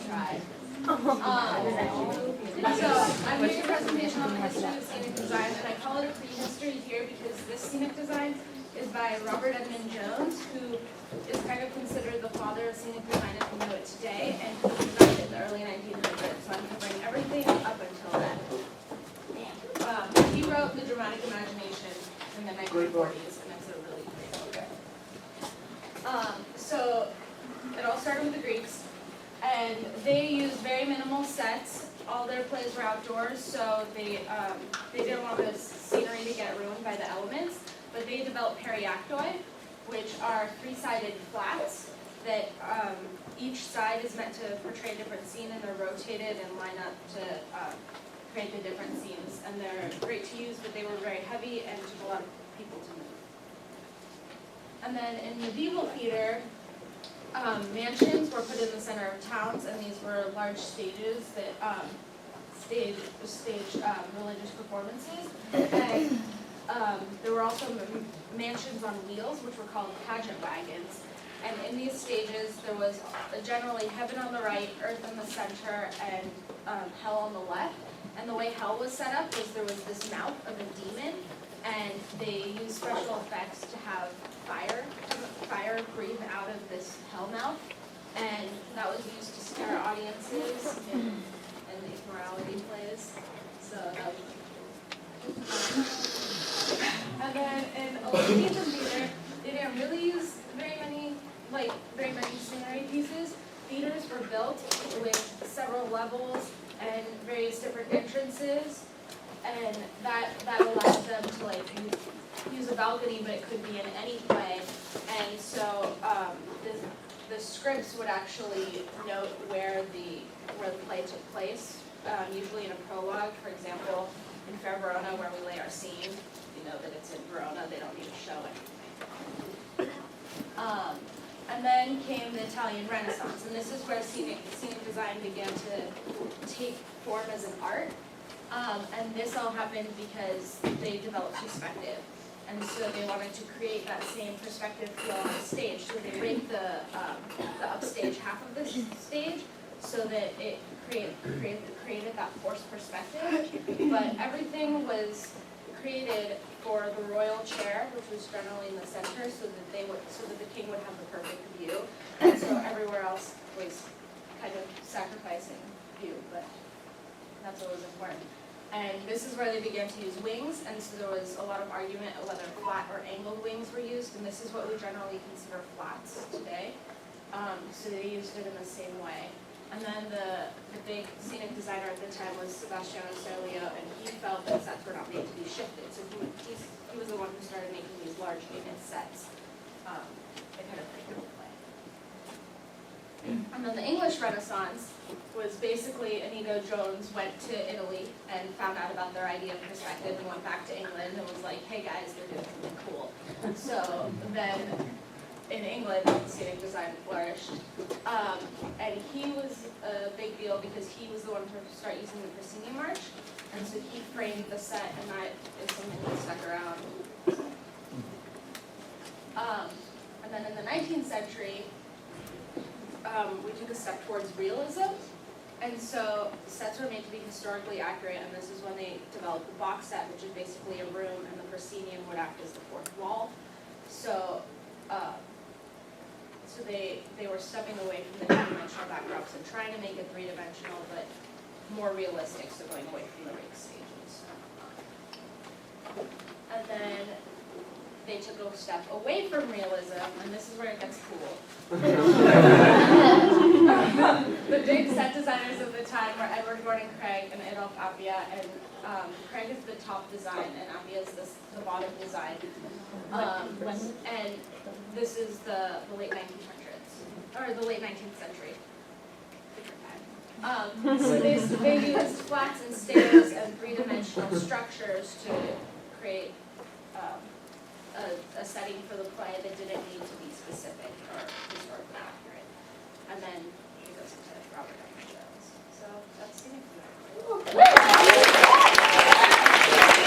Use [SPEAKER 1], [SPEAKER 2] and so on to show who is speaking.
[SPEAKER 1] try. So I'm doing a presentation on the history of scenic design, and I call it a prehistory here because this scenic design is by Robert Edmund Jones, who is kind of considered the father of scenic design as we know it today, and he designed it in the early 1900s. So I'm covering everything up until then. He wrote The Dramatic Imagination in the 1940s, and it's a really great book. So it all started with the Greeks, and they used very minimal sets. All their plays were outdoors, so they didn't want the scenery to get ruined by the elements, but they developed periactoi, which are three-sided flats that each side is meant to portray a different scene, and they're rotated and line up to create the different scenes. And they're great to use, but they were very heavy and took a lot of people to move. And then in medieval theater, mansions were put in the center of towns, and these were large stages that staged religious performances. And there were also mansions on wheels, which were called pageant wagons. And in these stages, there was generally heaven on the right, earth in the center, and hell on the left. And the way hell was set up was there was this mouth of a demon, and they used special effects to have fire breathe out of this hell mouth, and that was used to scare audiences in these morality plays. So that was and then in Elizabethan theater, they didn't really use very many scenery pieces. Theaters were built with several levels and various different entrances, and that allowed them to use a balcony, but it could be in any play. And so the scripts would actually note where the play took place, usually in a prologue. For example, in Fair Verona, where we lay our scene, you know that it's in Verona, they don't need to show anything. And then came the Italian Renaissance, and this is where scenic design began to take form as an art. And this all happened because they developed perspective. And so they wanted to create that same perspective feel on the stage. So they rigged the upstage half of the stage so that it created that forced perspective. But everything was created for the royal chair, which was generally in the center, so that the king would have the perfect view. And so everywhere else was kind of sacrificing view, but that's what was important. And this is where they began to use wings, and so there was a lot of argument of whether flat or angled wings were used, and this is what we generally consider flats today. So they used it in the same way. And then the big scenic designer at the time was Sebastiano Serlio, and he felt that sets were not made to be shifted. So he was the one who started making these large unit sets that kind of fit the play. And then the English Renaissance was basically Inigo Jones went to Italy and found out about their idea of perspective and went back to England and was like, hey guys, they're doing something cool. So then in England, scenic design flourished. And he was a big deal because he was the one to start using the proscenium arch. And so he framed the set, and that is something that stuck around. And then in the 19th century, we took a step towards realism. And so sets were made to be historically accurate, and this is when they developed the box set, which is basically a room, and the proscenium would act as the fourth wall. So they were stepping away from the two-dimensional backdrops and trying to make it three-dimensional, but more realistic, so going away from the rig stages. And then they took a step away from realism, and this is where it gets cool. The big set designers of the time were Edward Gordon Craig and Adolphe Appia, and Craig is the top design, and Appia is the bottom design. And this is the late 1900s, or the late 19th century. So they used flats and stairs and three-dimensional structures to create a setting for the play that didn't need to be specific.